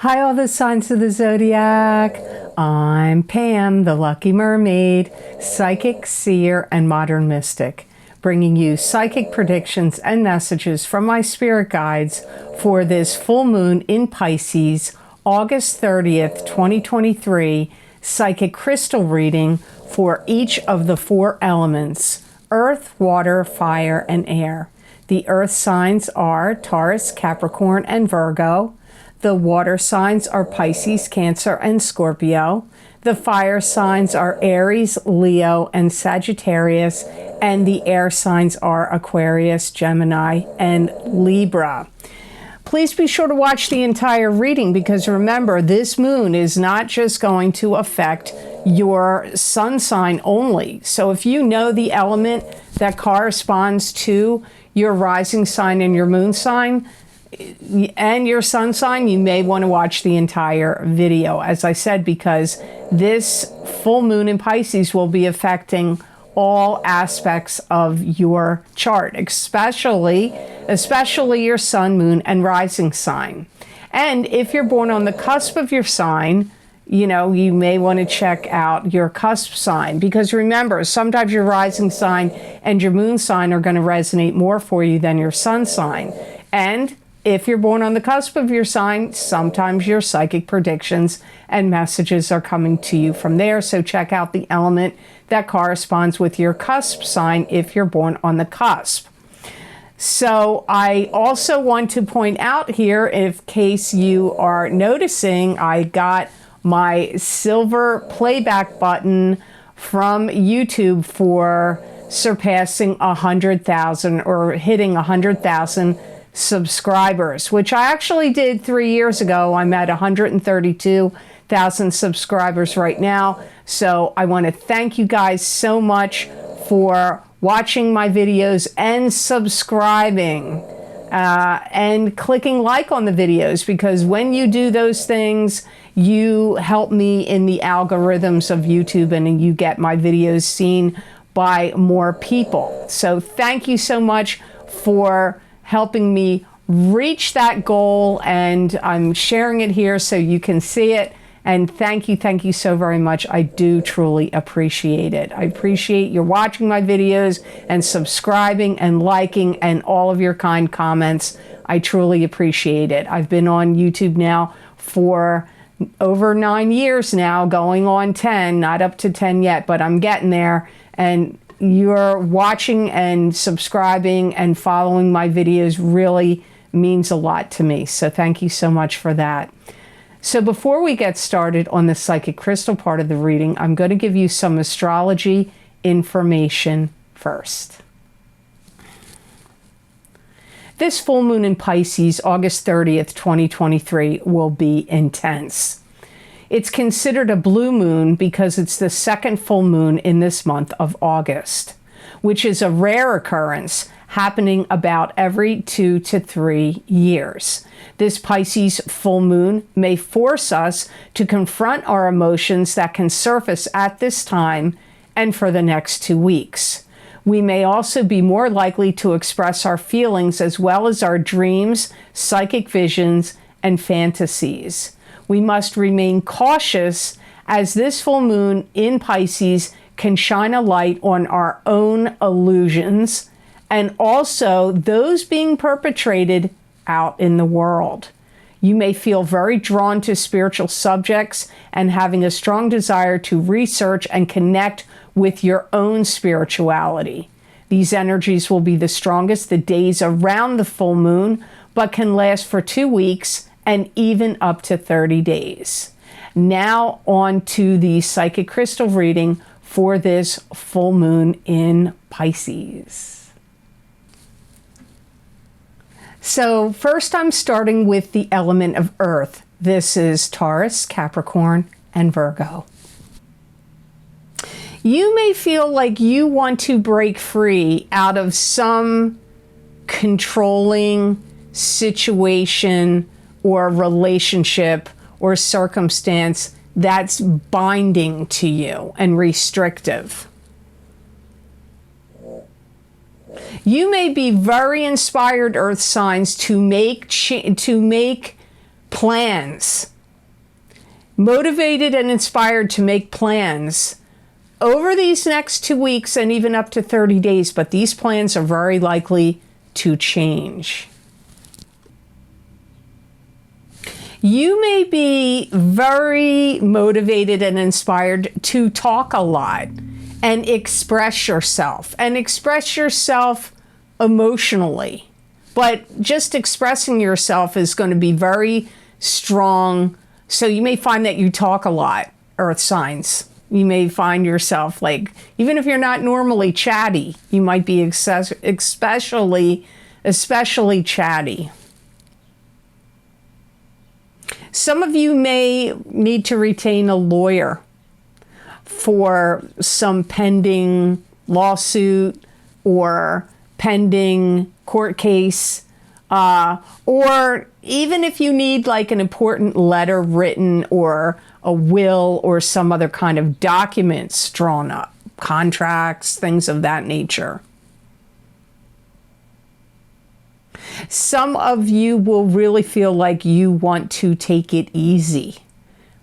Hi, all the signs of the zodiac. I'm Pam, the Lucky Mermaid, psychic, seer, and modern mystic, bringing you psychic predictions and messages from my spirit guides for this full moon in Pisces, August 30th, 2023, psychic crystal reading for each of the four elements: earth, water, fire, and air. The earth signs are Taurus, Capricorn, and Virgo. The water signs are Pisces, Cancer, and Scorpio. The fire signs are Aries, Leo, and Sagittarius. And the air signs are Aquarius, Gemini, and Libra. Please be sure to watch the entire reading because remember, this moon is not just going to affect your sun sign only. So if you know the element that corresponds to your rising sign and your moon sign, and your sun sign, you may want to watch the entire video, as I said, because this full moon in Pisces will be affecting all aspects of your chart, especially your sun, moon, and rising sign. And if you're born on the cusp of your sign, you may want to check out your cusp sign, because remember, sometimes your rising sign and your moon sign are going to resonate more for you than your sun sign. And if you're born on the cusp of your sign, sometimes your psychic predictions and messages are coming to you from there. So check out the element that corresponds with your cusp sign if you're born on the cusp. So I also want to point out here, in case you are noticing, I got my silver playback button from YouTube for surpassing 100,000 or hitting 100,000 subscribers, which I actually did 3 years ago. I'm at 132,000 subscribers right now. So I want to thank you guys so much for watching my videos and subscribing and clicking like on the videos, because when you do those things, you help me in the algorithms of YouTube and you get my videos seen by more people. So thank you so much for helping me reach that goal, and I'm sharing it here so you can see it. And thank you so very much. I do truly appreciate it. I appreciate you watching my videos and subscribing and liking and all of your kind comments. I truly appreciate it. I've been on YouTube now for over 9 years now, going on 10, not up to 10 yet, but I'm getting there. And you're watching and subscribing and following my videos really means a lot to me. So thank you so much for that. So before we get started on the psychic crystal part of the reading, I'm going to give you some astrology information first. This full moon in Pisces, August 30th, 2023, will be intense. It's considered a blue moon because it's the second full moon in this month of August, which is a rare occurrence happening about every 2 to 3 years. This Pisces full moon may force us to confront our emotions that can surface at this time and for the next 2 weeks. We may also be more likely to express our feelings as well as our dreams, psychic visions, and fantasies. We must remain cautious as this full moon in Pisces can shine a light on our own illusions and also those being perpetrated out in the world. You may feel very drawn to spiritual subjects and having a strong desire to research and connect with your own spirituality. These energies will be the strongest the days around the full moon, but can last for 2 weeks and even up to 30 days. Now on to the psychic crystal reading for this full moon in Pisces. So first I'm starting with the element of earth. This is Taurus, Capricorn, and Virgo. You may feel like you want to break free out of some controlling situation or relationship or circumstance that's binding to you and restrictive. You may be very inspired, earth signs, to make Plans. Motivated and inspired to make plans over these next 2 weeks and even up to 30 days, but these plans are very likely to change. You may be very motivated and inspired to talk a lot and express yourself emotionally. But just expressing yourself is going to be very strong. So you may find that you talk a lot, earth signs. You may find yourself like, even if you're not normally chatty, you might be especially chatty. Some of you may need to retain a lawyer for some pending lawsuit or pending court case, or even if you need like an important letter written or a will or some other kind of documents drawn up, contracts, things of that nature. Some of you will really feel like you want to take it easy.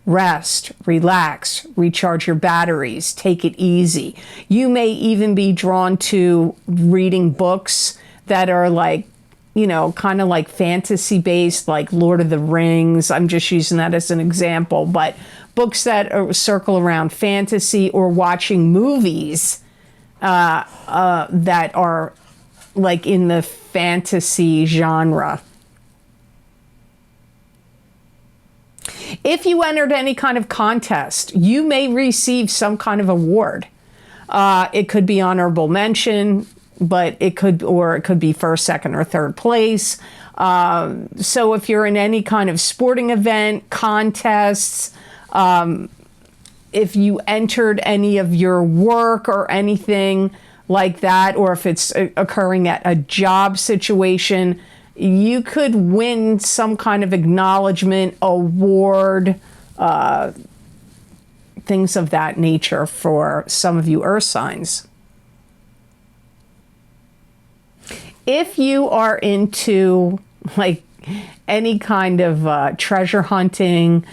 Rest, relax, recharge your batteries, take it easy. You may even be drawn to reading books that are like, you know, kind of like fantasy based, like Lord of the Rings. I'm just using that as an example, but books that circle around fantasy, or watching movies that are like in the fantasy genre. If you entered any kind of contest, you may receive some kind of award. It could be honorable mention, but it could be first, second, or third place. So if you're in any kind of sporting event, contests, if you entered any of your work or anything like that, or if it's occurring at a job situation, you could win some kind of acknowledgement, award, things of that nature for some of you earth signs. If you are into like any kind of treasure hunting,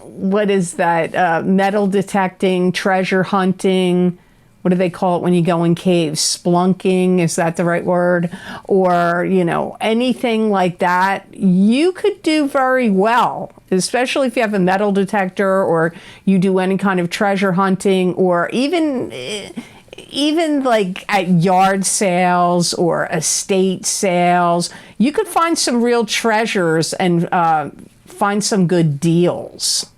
what is that? Metal detecting, treasure hunting. What do they call it when you go in caves? Splunking, is that the right word? Or, you know, anything like that, you could do very well, especially if you have a metal detector, or you do any kind of treasure hunting, or even like at yard sales or estate sales. You could find some real treasures and find some good deals.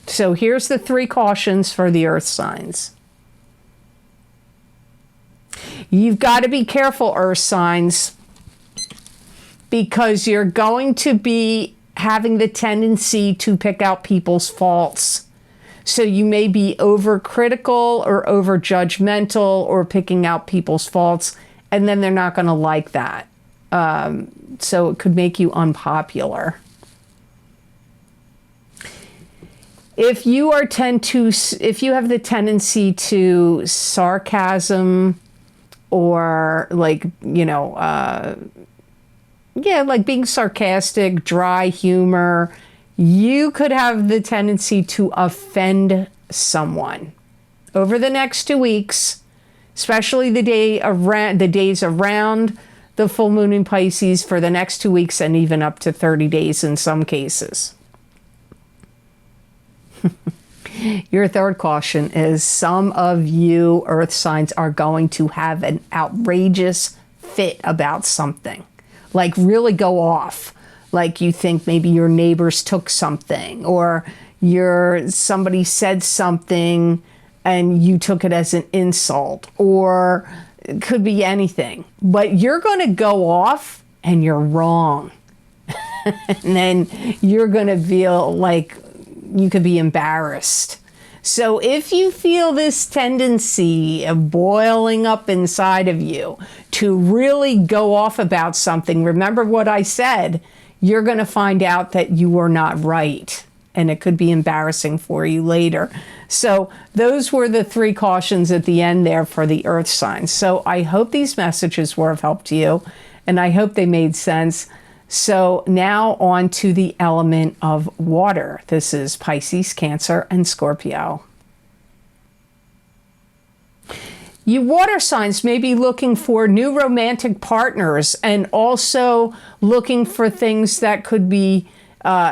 So here's the 3 cautions for the earth signs. You've got to be careful, earth signs, because you're going to be having the tendency to pick out people's faults. So you may be overcritical or overjudgmental or picking out people's faults, and then they're not going to like that. So it could make you unpopular. If you have the tendency to sarcasm, or like, you know, like being sarcastic, dry humor, you could have the tendency to offend someone over the next 2 weeks, especially the days around the full moon in Pisces, for the next 2 weeks and even up to 30 days in some cases. Your third caution is some of you earth signs are going to have an outrageous fit about something, like really go off. Like you think maybe your neighbors took something, or somebody said something and you took it as an insult, or it could be anything. But you're going to go off and you're wrong. And then you're going to feel like you could be embarrassed. So if you feel this tendency of boiling up inside of you to really go off about something, remember what I said, you're going to find out that you were not right, and it could be embarrassing for you later. So those were the 3 cautions at the end there for the earth signs. So I hope these messages were of help to you. and I hope they made sense. So now on to the element of water. This is Pisces, Cancer, and Scorpio. You water signs may be looking for new romantic partners and also looking for things that could be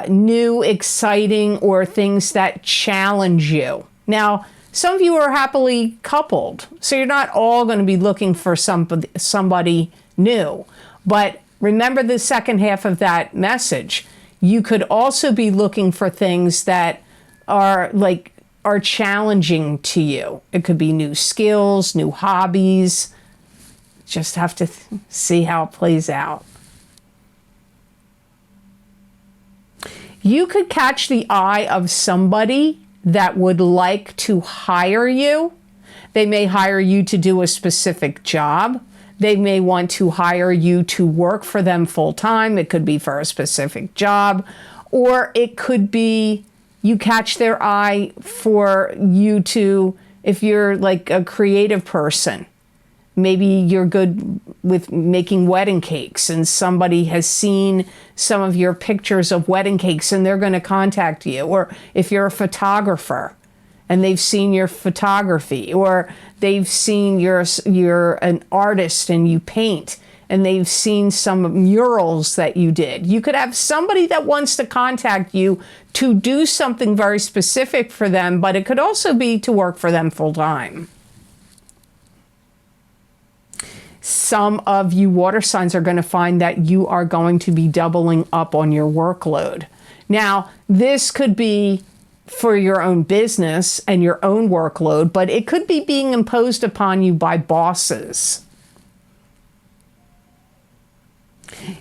new, exciting, or things that challenge you. Now, some of you are happily coupled, so you're not all going to be looking for somebody new. But remember the second half of that message. You could also be looking for things that are challenging to you. It could be new skills, new hobbies. Just have to see how it plays out. You could catch the eye of somebody that would like to hire you. They may hire you to do a specific job. They may want to hire you to work for them full time. It could be for a specific job, or it could be you catch their eye for you to, if you're like a creative person, maybe you're good with making wedding cakes and somebody has seen some of your pictures of wedding cakes and they're going to contact you. Or if you're a photographer and they've seen your photography, or they've seen you're an artist and you paint and they've seen some murals that you did. You could have somebody that wants to contact you to do something very specific for them, but it could also be to work for them full time. Some of you water signs are going to find that you are going to be doubling up on your workload. Now, this could be for your own business and your own workload, but it could be being imposed upon you by bosses.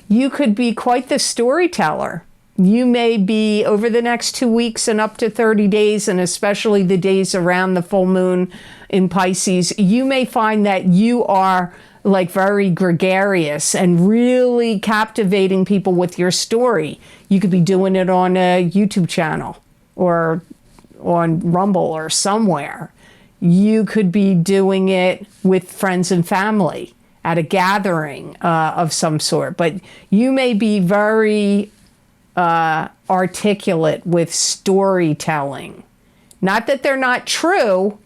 You could be quite the storyteller. You may be, over the next 2 weeks and up to 30 days, and especially the days around the full moon in Pisces, you may find that you are like very gregarious and really captivating people with your story. You could be doing it on a YouTube channel or on Rumble or somewhere. You could be doing it with friends and family at a gathering of some sort. But you may be very articulate with storytelling. Not that they're not true,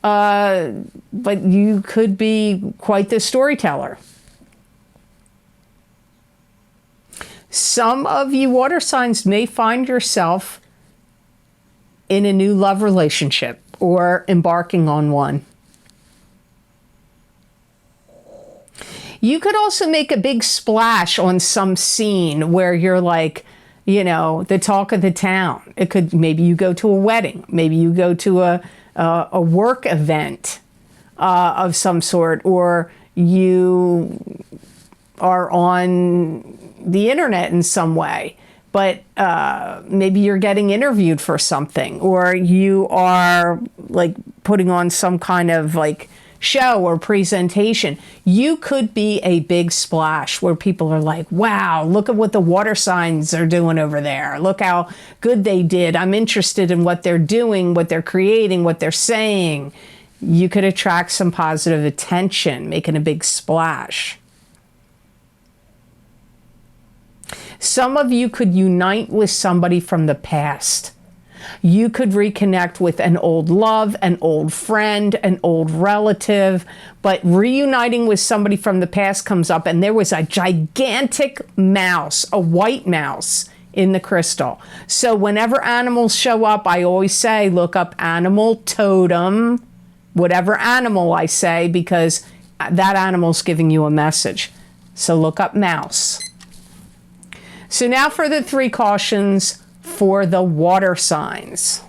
but you could be quite the storyteller. Some of you water signs may find yourself in a new love relationship or embarking on one. You could also make a big splash on some scene where you're like, you know, the talk of the town. It could, maybe you go to a wedding, maybe you go to a work event of some sort, or you are on the internet in some way, but maybe you're getting interviewed for something, or you are like putting on some kind of like show or presentation. You could be a big splash where people are like, wow, look at what the water signs are doing over there. Look how good they did. I'm interested in what they're doing, what they're creating, what they're saying. You could attract some positive attention, making a big splash. Some of you could unite with somebody from the past. You could reconnect with an old love, an old friend, an old relative, but reuniting with somebody from the past comes up, and there was a gigantic mouse, a white mouse in the crystal. So whenever animals show up, I always say, look up animal totem, whatever animal I say, because that animal's giving you a message. So look up mouse. So now for the 3 cautions for the water signs.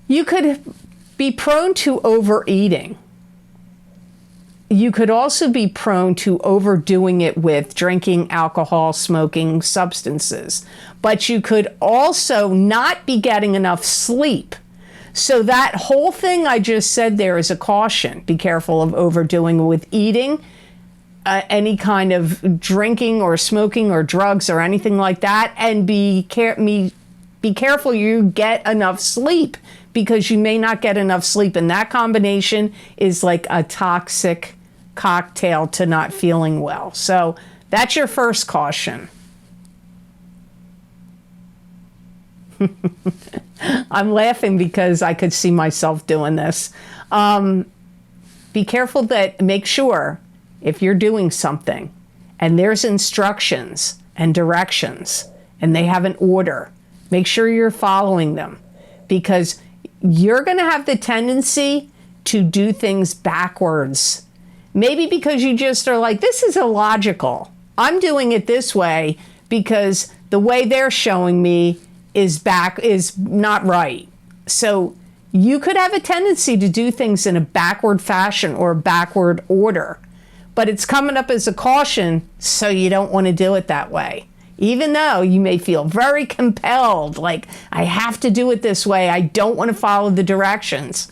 You could be prone to overeating. You could also be prone to overdoing it with drinking, alcohol, smoking, substances. But you could also not be getting enough sleep. So that whole thing I just said there is a caution. Be careful of overdoing with eating. Any kind of drinking or smoking or drugs or anything like that, and be careful you get enough sleep, because you may not get enough sleep, and that combination is like a toxic cocktail to not feeling well. So that's your first caution. I'm laughing because I could see myself doing this. Be careful make sure if you're doing something and there's instructions and directions and they have an order, make sure you're following them, because you're going to have the tendency to do things backwards. Maybe because you just are like, this is illogical. I'm doing it this way because the way they're showing me is not right. So you could have a tendency to do things in a backward fashion or a backward order, but it's coming up as a caution, so you don't want to do it that way. Even though you may feel very compelled, like, I have to do it this way, I don't want to follow the directions.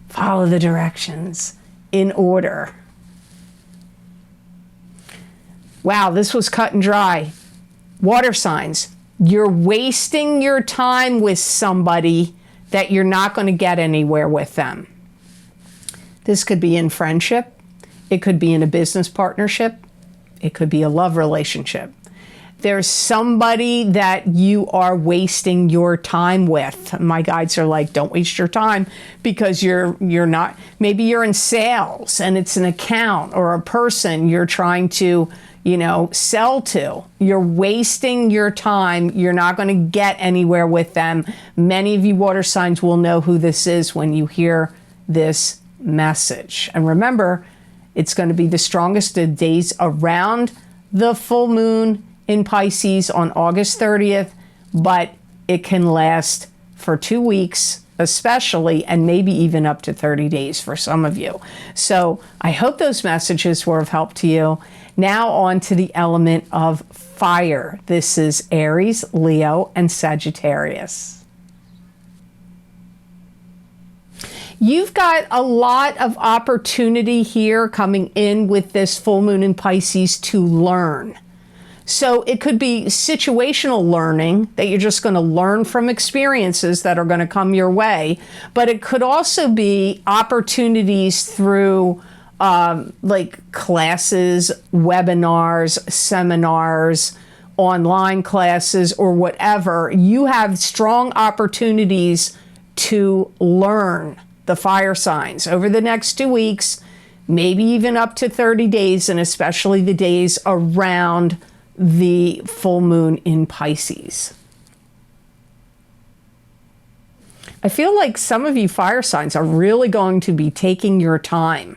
Follow the directions in order. Wow, this was cut and dry. Water signs. You're wasting your time with somebody that you're not going to get anywhere with them. This could be in friendship. It could be in a business partnership. It could be a love relationship. There's somebody that you are wasting your time with. My guides are like, don't waste your time, because you're not, maybe you're in sales and it's an account or a person you're trying to, sell to. You're wasting your time. You're not going to get anywhere with them. Many of you water signs will know who this is when you hear this message. And remember, it's going to be the strongest of days around the full moon in Pisces on August 30th, but it can last for 2 weeks especially, and maybe even up to 30 days for some of you. So I hope those messages were of help to you. Now on to the element of fire. This is Aries, Leo, and Sagittarius. You've got a lot of opportunity here coming in with this full moon in Pisces to learn. So it could be situational learning, that you're just going to learn from experiences that are going to come your way. But it could also be opportunities through like classes, webinars, seminars, online classes, or whatever. You have strong opportunities to learn the fire signs over the next 2 weeks, maybe even up to 30 days, and especially the days around the full moon in Pisces. I feel like some of you fire signs are really going to be taking your time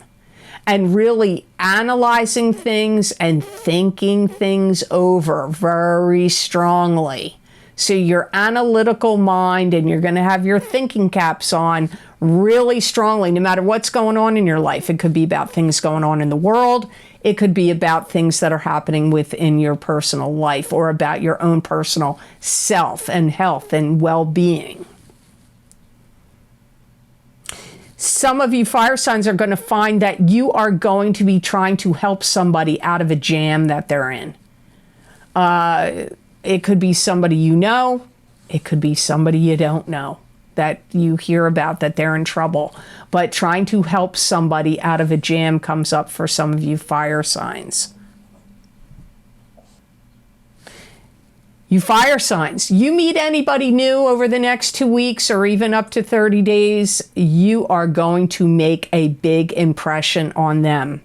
and really analyzing things and thinking things over very strongly. So your analytical mind, and you're going to have your thinking caps on really strongly, no matter what's going on in your life. It could be about things going on in the world. It could be about things that are happening within your personal life, or about your own personal self and health and well-being. Some of you fire signs are going to find that you are going to be trying to help somebody out of a jam that they're in. It could be somebody you know. It could be somebody you don't know that you hear about, that they're in trouble. But trying to help somebody out of a jam comes up for some of you fire signs. You fire signs, you meet anybody new over the next 2 weeks or even up to 30 days, you are going to make a big impression on them.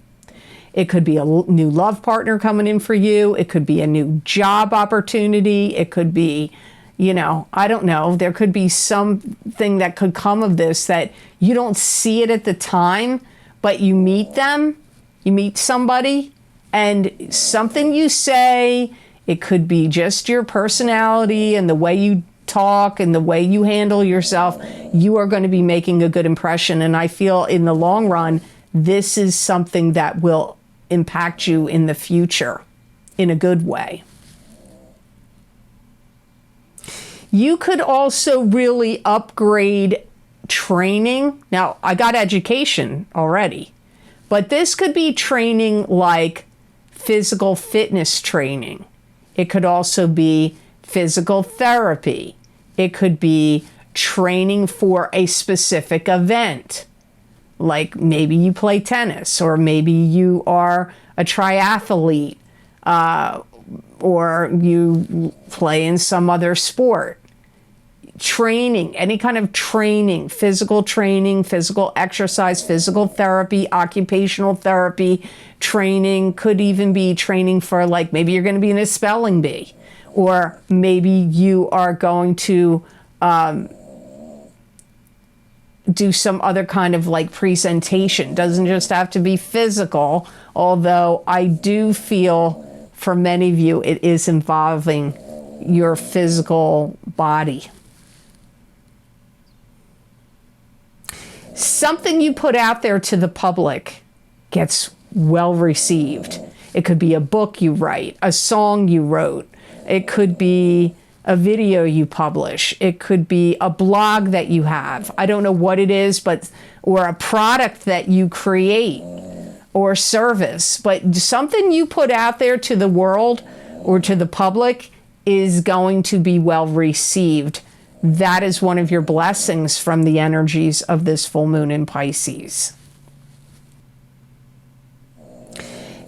It could be a new love partner coming in for you. It could be a new job opportunity. It could be, I don't know. There could be something that could come of this that you don't see it at the time, but you meet them, you meet somebody, and something you say, it could be just your personality and the way you talk and the way you handle yourself, you are going to be making a good impression. And I feel in the long run, this is something that will impact you in the future in a good way. You could also really upgrade training. Now, I got education already, but this could be training like physical fitness training. It could also be physical therapy. It could be training for a specific event, Like maybe you play tennis, or maybe you are a triathlete, or you play in some other sport. Training, any kind of training, physical exercise, physical therapy, occupational therapy, training, could even be training for, like, maybe you're going to be in a spelling bee, or maybe you are going to do some other kind of like presentation. Doesn't just have to be physical, although I do feel for many of you it is involving your physical body. Something you put out there to the public gets well received. It could be a book you write, a song you wrote. It could be a video you publish. It could be a blog that you have. I don't know what it is, but, or a product that you create or service, but something you put out there to the world or to the public is going to be well received. That is one of your blessings from the energies of this full moon in Pisces.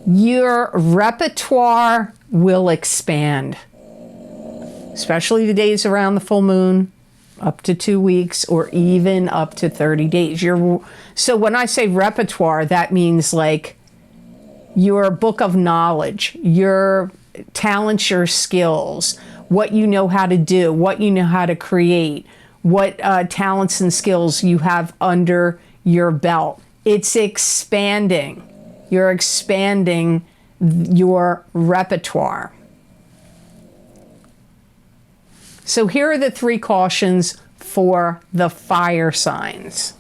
Your repertoire will expand, especially the days around the full moon, up to 2 weeks, or even up to 30 days. So when I say repertoire, that means like your book of knowledge, your talents, your skills, what you know how to do, what you know how to create, what talents and skills you have under your belt. It's expanding. You're expanding your repertoire. So here are the 3 cautions for the fire signs.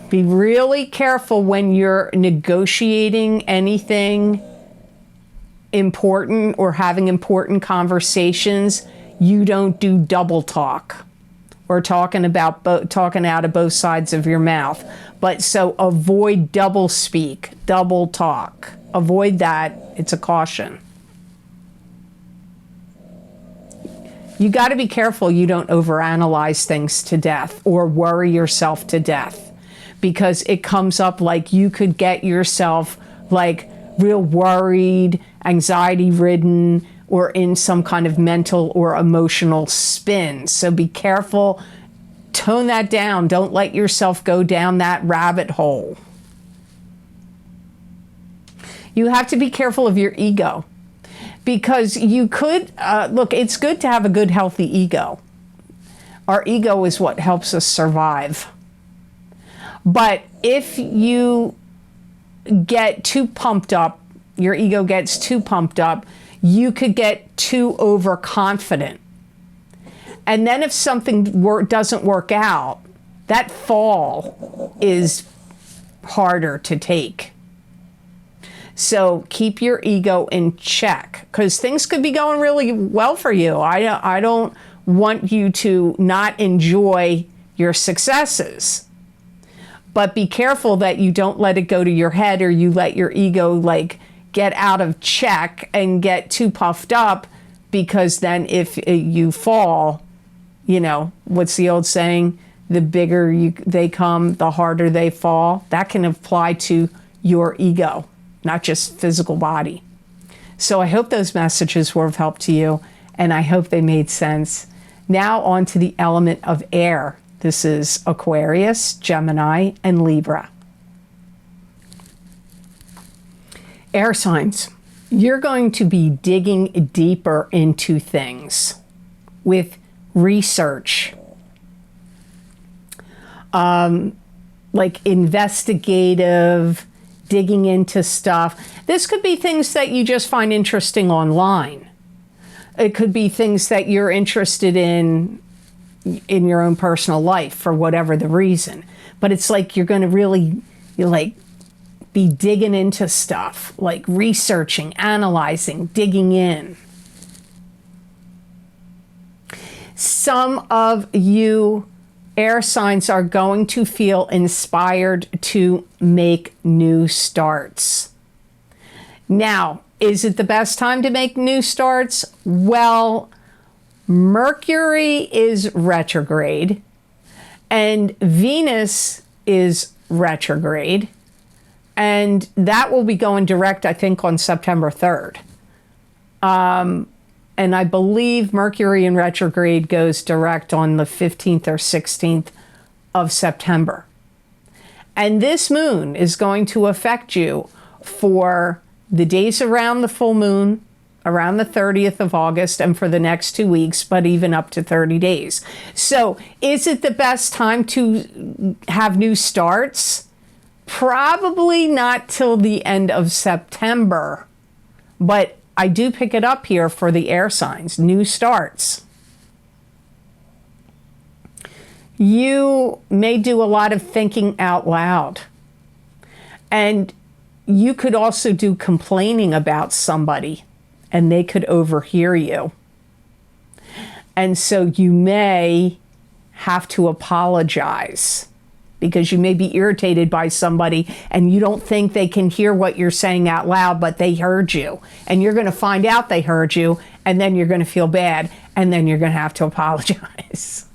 Be really careful when you're negotiating anything important or having important conversations. You don't do double talk or talking out of both sides of your mouth. But so avoid double speak, double talk. Avoid that. It's a caution. You got to be careful you don't overanalyze things to death or worry yourself to death, because it comes up like you could get yourself like real worried, anxiety ridden, or in some kind of mental or emotional spin. So be careful. Tone that down. Don't let yourself go down that rabbit hole. You have to be careful of your ego, because you could, look, it's good to have a good, healthy ego. Our ego is what helps us survive. But if you get too pumped up, your ego gets too pumped up, you could get too overconfident. And then if something doesn't work out, that fall is harder to take. So keep your ego in check, because things could be going really well for you. I don't want you to not enjoy your successes, but be careful that you don't let it go to your head, or you let your ego like get out of check and get too puffed up, because then if you fall, you know, what's the old saying? The bigger they come, the harder they fall. That can apply to your ego, not just physical body. So I hope those messages were of help to you, and I hope they made sense. Now on to the element of air. This is Aquarius, Gemini, and Libra. Air signs. You're going to be digging deeper into things with research, like investigative, digging into stuff. This could be things that you just find interesting online. It could be things that you're interested in your own personal life for whatever the reason. But it's like you're going to really be digging into stuff, like researching, analyzing, digging in. Some of you air signs are going to feel inspired to make new starts. Now, is it the best time to make new starts? Well, Mercury is retrograde, And Venus is retrograde, and that will be going direct, I think, on September 3rd. And I believe Mercury in retrograde goes direct on the 15th or 16th of September. And this moon is going to affect you for the days around the full moon, around the 30th of August, and for the next 2 weeks, but even up to 30 days. So is it the best time to have new starts? Probably not till the end of September, but I do pick it up here for the air signs, new starts. You may do a lot of thinking out loud. And you could also do complaining about somebody, and they could overhear you. And so you may have to apologize because you may be irritated by somebody and you don't think they can hear what you're saying out loud, but they heard you. And you're going to find out they heard you, and then you're going to feel bad, and then you're going to have to apologize.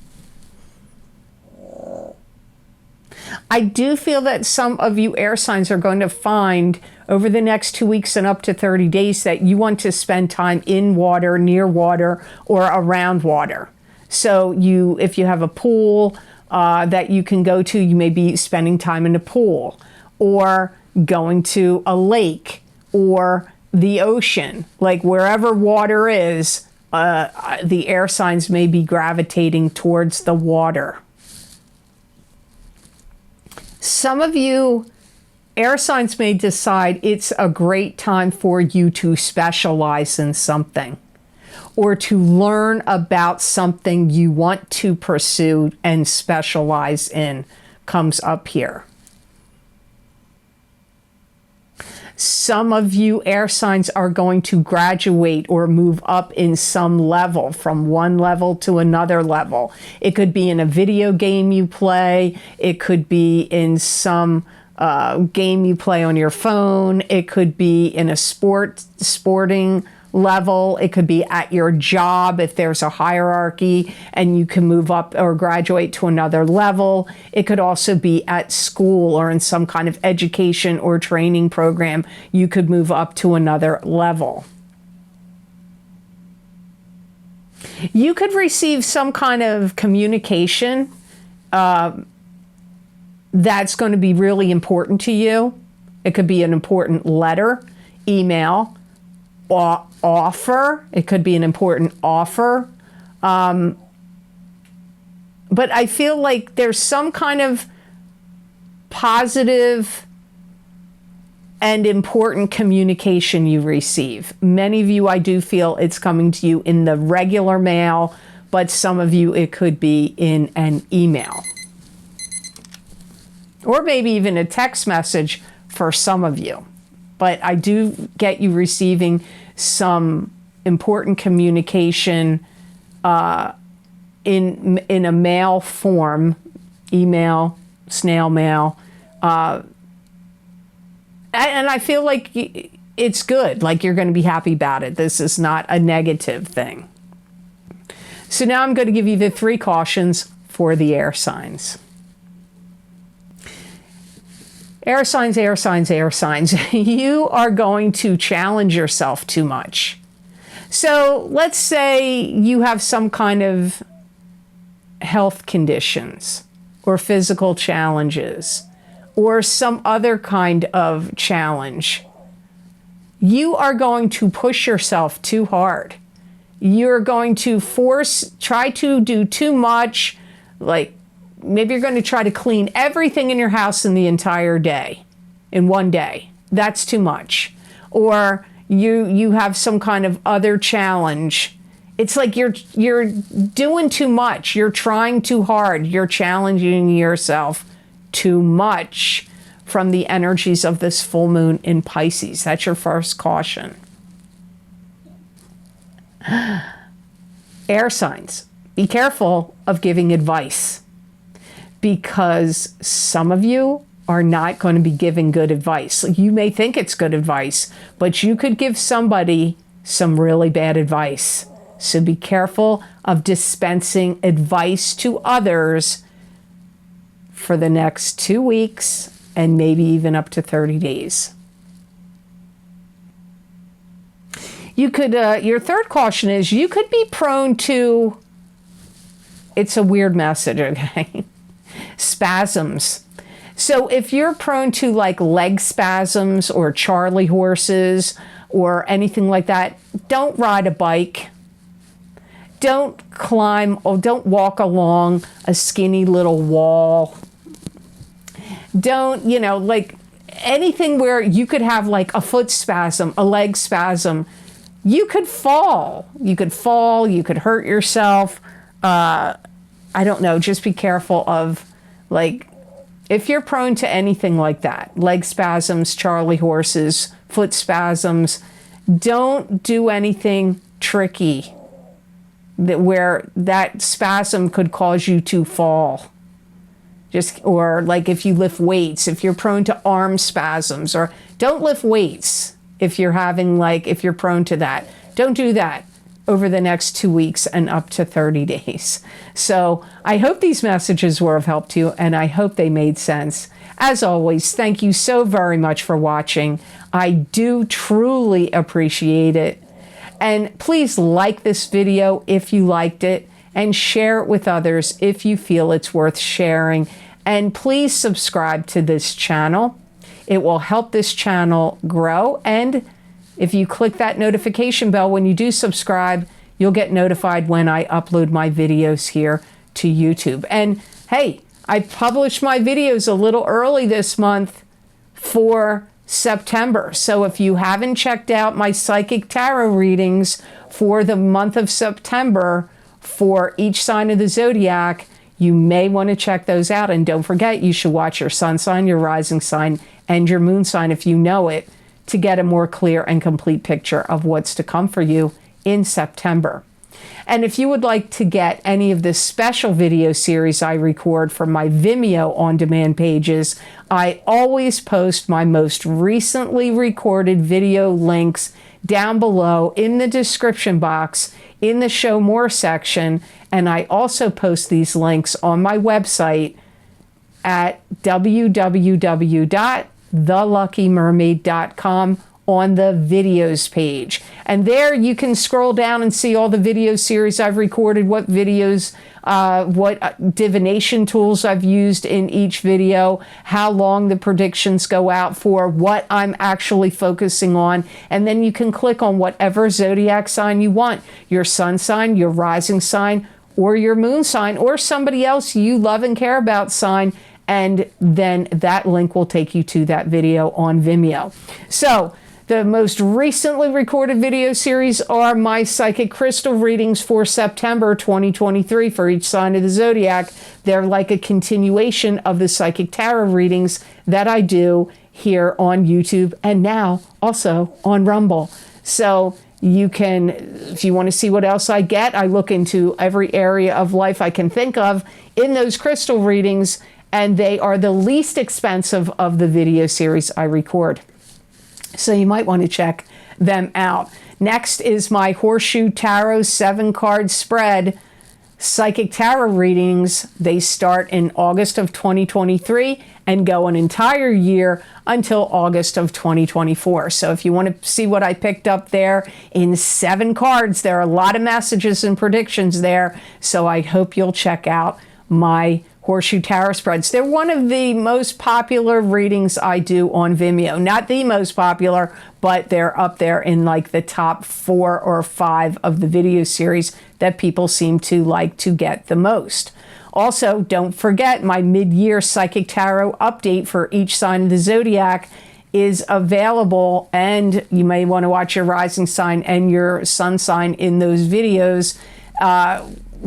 I do feel that some of you air signs are going to find over the next 2 weeks and up to 30 days that you want to spend time in water, near water, or around water. So if you have a pool that you can go to, you may be spending time in a pool, or going to a lake or the ocean. Like wherever water is, the air signs may be gravitating towards the water. Some of you air signs may decide it's a great time for you to specialize in something, or to learn about something you want to pursue and specialize in comes up here. Some of you air signs are going to graduate or move up in some level, from one level to another level. It could be in a video game you play. It could be in some game you play on your phone. It could be in a sporting level. It could be at your job if there's a hierarchy and you can move up or graduate to another level. It could also be at school or in some kind of education or training program. You could move up to another level. You could receive some kind of communication that's going to be really important to you. It could be an important letter, email, offer. It could be an important offer. But I feel like there's some kind of positive and important communication you receive. Many of you, I do feel it's coming to you in the regular mail, but some of you, it could be in an email. Or maybe even a text message for some of you. But I do get you receiving some important communication in a mail form, email, snail mail. And I feel like it's good, like you're going to be happy about it. This is not a negative thing. So now I'm going to give you the 3 cautions for the air signs. Air signs, air signs, air signs. You are going to challenge yourself too much. So let's say you have some kind of health conditions or physical challenges or some other kind of challenge. You are going to push yourself too hard. You're going to try to do too much, like maybe you're going to try to clean everything in your house in the entire day, in one day. That's too much. Or you have some kind of other challenge. It's like you're doing too much. You're trying too hard. You're challenging yourself too much from the energies of this full moon in Pisces. That's your first caution. Air signs, be careful of giving advice, because some of you are not going to be giving good advice. You may think it's good advice, but you could give somebody some really bad advice. So be careful of dispensing advice to others for the next 2 weeks and maybe even up to 30 days. You could, your third caution is you could be prone to, it's a weird message, okay? Spasms. So if you're prone to like leg spasms or Charlie horses or anything like that, don't ride a bike. Don't climb or don't walk along a skinny little wall. Don't, you know, like anything where you could have like a foot spasm, a leg spasm. You could fall. You could fall. You could hurt yourself. I don't know. Just be careful of, like, if you're prone to anything like that, leg spasms, Charlie horses, foot spasms, don't do anything tricky where that spasm could cause you to fall. Or like if you lift weights, if you're prone to arm spasms, or don't lift weights. If you're having if you're prone to that, don't do that over the next 2 weeks and up to 30 days. So I hope these messages were of help to you, and I hope they made sense. As always, thank you so very much for watching. I do truly appreciate it. And please like this video if you liked it, and share it with others if you feel it's worth sharing. And please subscribe to this channel. It will help this channel grow. And if you click that notification bell when you do subscribe, you'll get notified when I upload my videos here to YouTube. And hey, I published my videos a little early this month for September. So if you haven't checked out my psychic tarot readings for the month of September for each sign of the zodiac, you may want to check those out. And don't forget, you should watch your sun sign, your rising sign, and your moon sign if you know it, to get a more clear and complete picture of what's to come for you in September. And if you would like to get any of the special video series I record for my Vimeo on-demand pages, I always post my most recently recorded video links down below in the description box in the Show More section. And I also post these links on my website at www.theluckymermaid.com on the videos page. And there you can scroll down and see all the video series I've recorded, what videos, what divination tools I've used in each video, how long the predictions go out for, what I'm actually focusing on. And then you can click on whatever zodiac sign you want, your sun sign, your rising sign, or your moon sign, or somebody else you love and care about sign, and then that link will take you to that video on Vimeo. So the most recently recorded video series are my psychic crystal readings for September 2023 for each sign of the zodiac. They're like a continuation of the psychic tarot readings that I do here on YouTube and now also on Rumble. So you can, if you want to see what else I get, I look into every area of life I can think of in those crystal readings, and they are the least expensive of the video series I record. So you might want to check them out. Next is my Horseshoe Tarot 7-card spread psychic tarot readings. They start in August of 2023 and go an entire year until August of 2024. So if you want to see what I picked up there in 7 cards, there are a lot of messages and predictions there. So I hope you'll check out my Horseshoe Tarot spreads. They're one of the most popular readings I do on Vimeo. Not the most popular, but they're up there in like the top 4 or 5 of the video series that people seem to like to get the most. Also, don't forget my mid-year psychic tarot update for each sign of the zodiac is available, and you may want to watch your rising sign and your sun sign in those videos.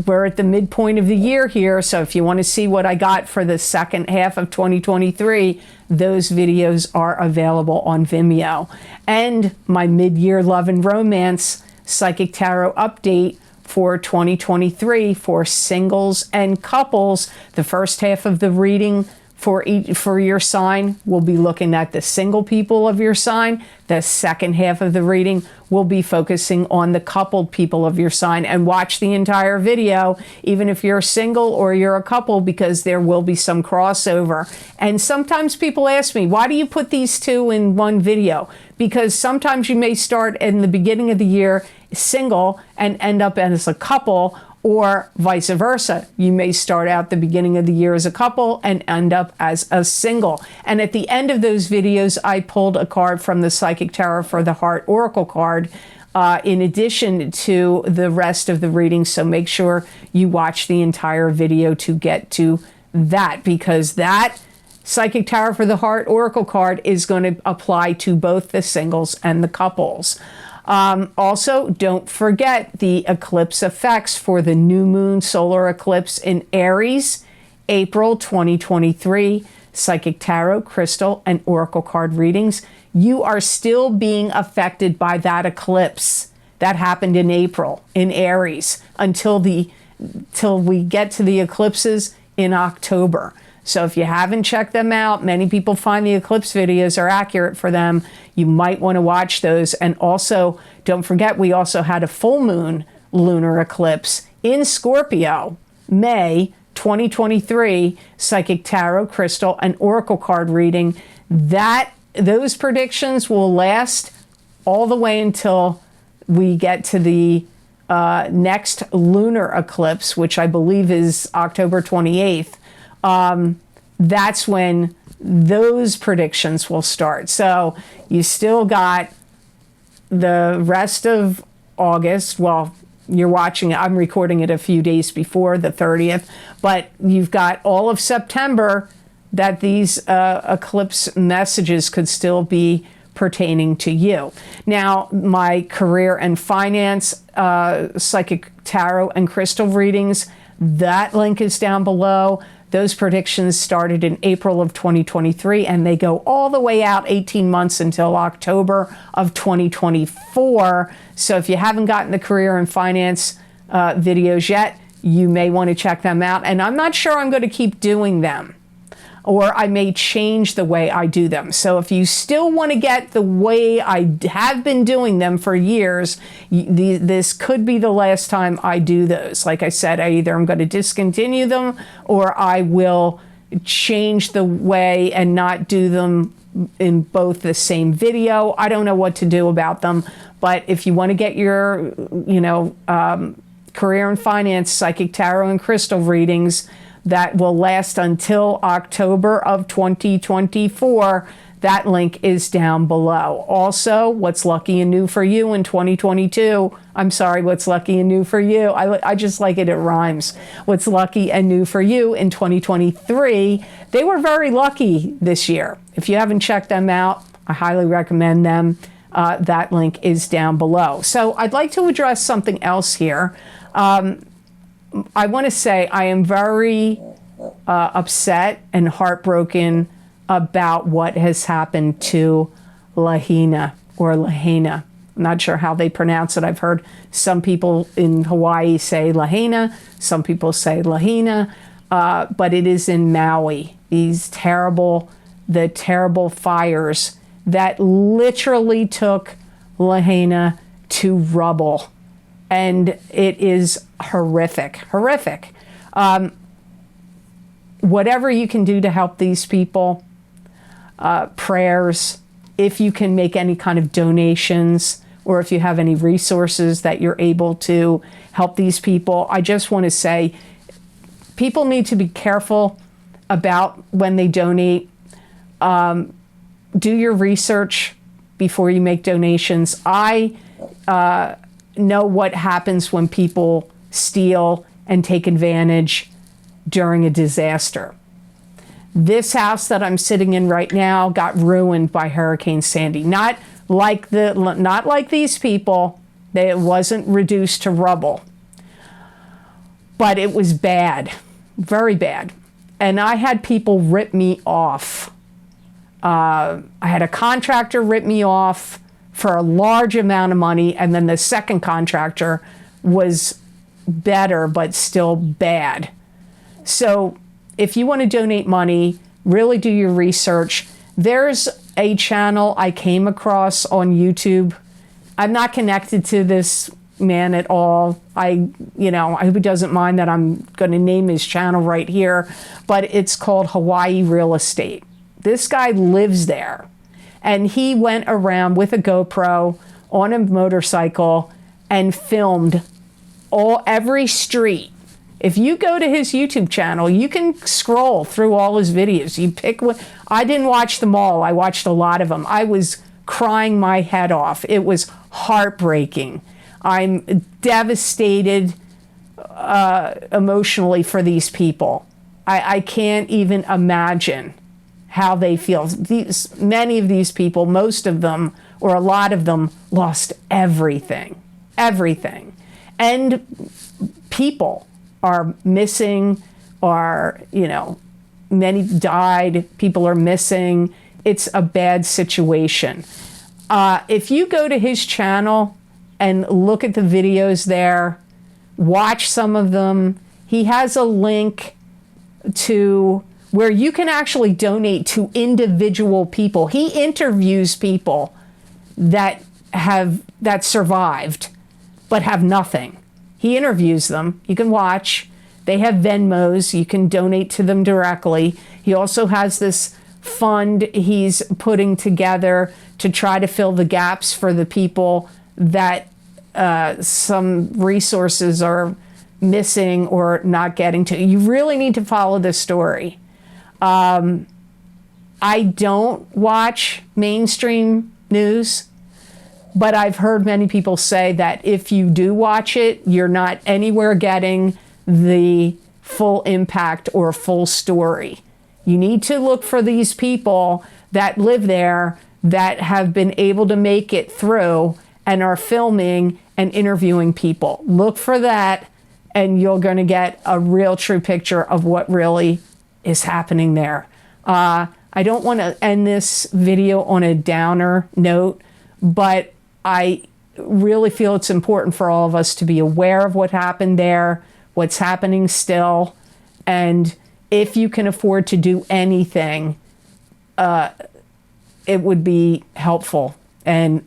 We're at the midpoint of the year here, so if you want to see what I got for the second half of 2023, those videos are available on Vimeo. And my mid-year love and romance psychic tarot update for 2023 for singles and couples. The first half of the reading for your sign. We'll be looking at the single people of your sign. The second half of the reading will be focusing on the coupled people of your sign. And watch the entire video, even if you're single or you're a couple, because there will be some crossover. And sometimes people ask me, why do you put these two in one video? Because sometimes you may start in the beginning of the year single and end up as a couple, or vice versa. You may start out the beginning of the year as a couple and end up as a single. And at the end of those videos, I pulled a card from the Psychic Tarot for the Heart Oracle card in addition to the rest of the reading. So make sure you watch the entire video to get to that, because that Psychic Tarot for the Heart Oracle card is going to apply to both the singles and the couples. Also, don't forget the eclipse effects for the new moon solar eclipse in Aries, April 2023. Psychic Tarot, Crystal, and Oracle card readings. You are still being affected by that eclipse that happened in April in Aries till we get to the eclipses in October. So if you haven't checked them out, many people find the eclipse videos are accurate for them. You might want to watch those. And also, don't forget, we also had a full moon lunar eclipse in Scorpio, May 2023, Psychic Tarot, Crystal, and Oracle card reading. Those predictions will last all the way until we get to the next lunar eclipse, which I believe is October 28th. That's when those predictions will start. So you still got the rest of August. Well, you're watching it, I'm recording it a few days before the 30th, but you've got all of September that these eclipse messages could still be pertaining to you. Now, my career and finance, Psychic Tarot and Crystal readings, that link is down below. Those predictions started in April of 2023, and they go all the way out 18 months until October of 2024. So if you haven't gotten the career and finance videos yet, you may want to check them out. And I'm not sure I'm going to keep doing them, or I may change the way I do them. So if you still want to get the way I have been doing them for years, this could be the last time I do those. Like I said, I'm going to discontinue them, or I will change the way and not do them in both the same video. I don't know what to do about them, but if you want to get your, career and finance, Psychic Tarot and Crystal readings, that will last until October of 2024. That link is down below. Also, what's lucky and new for you in 2022? I'm sorry, what's lucky and new for you? I just like it rhymes. What's lucky and new for you in 2023? They were very lucky this year. If you haven't checked them out, I highly recommend them. That link is down below. So I'd like to address something else here. I want to say I am very upset and heartbroken about what has happened to Lahaina, or Lahaina. I'm not sure how they pronounce it. I've heard some people in Hawaii say Lahaina, some people say Lahaina, but it is in Maui. The terrible fires that literally took Lahaina to rubble. And it is horrific. Whatever you can do to help these people, prayers, if you can make any kind of donations, or if you have any resources that you're able to help these people. I just want to say, people need to be careful about when they donate. Do your research before you make donations. I know what happens when people steal and take advantage during a disaster. This house that I'm sitting in right now got ruined by Hurricane Sandy. Not like these people. It wasn't reduced to rubble. But it was bad, very bad. And I had people rip me off. I had a contractor rip me off for a large amount of money, and then the second contractor was better but still bad. So if you want to donate money, Really do your research. There's a channel I came across on YouTube. I'm not connected to this man at all. I hope he doesn't mind that I'm going to name his channel right here, but it's called Hawaii Real Estate. This guy lives there, and he went around with a GoPro on a motorcycle and filmed every street. If you go to his YouTube channel, you can scroll through all his videos. You pick one. I didn't watch them all. I watched a lot of them. I was crying my head off. It was heartbreaking. I'm devastated emotionally for these people. I can't even imagine how they feel. Many of these people, most of them, or a lot of them, lost everything. Everything. And people are missing, many died, people are missing. It's a bad situation. If you go to his channel and look at the videos there, watch some of them, he has a link to where you can actually donate to individual people. He interviews people that survived but have nothing. He interviews them. You can watch. They have Venmos. You can donate to them directly. He also has this fund he's putting together to try to fill the gaps for the people that some resources are missing or not getting to. You really need to follow this story. I don't watch mainstream news, but I've heard many people say that if you do watch it, you're not anywhere getting the full impact or full story. You need to look for these people that live there that have been able to make it through and are filming and interviewing people. Look for that, and you're going to get a real true picture of what really is happening there. I don't want to end this video on a downer note, but I really feel it's important for all of us to be aware of what happened there, what's happening still, and if you can afford to do anything, it would be helpful and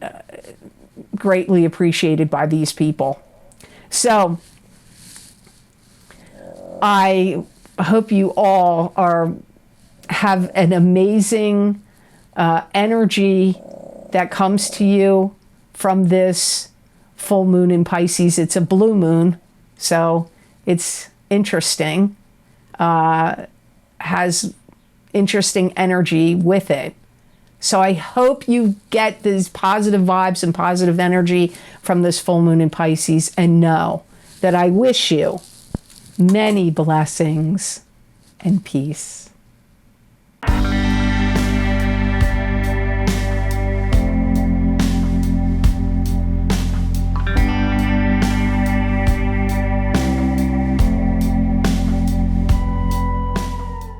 greatly appreciated by these people. So I hope you all have an amazing energy that comes to you from this full moon in Pisces. It's a blue moon, so it's interesting. Has interesting energy with it. So I hope you get these positive vibes and positive energy from this full moon in Pisces, and know that I wish you many blessings and peace.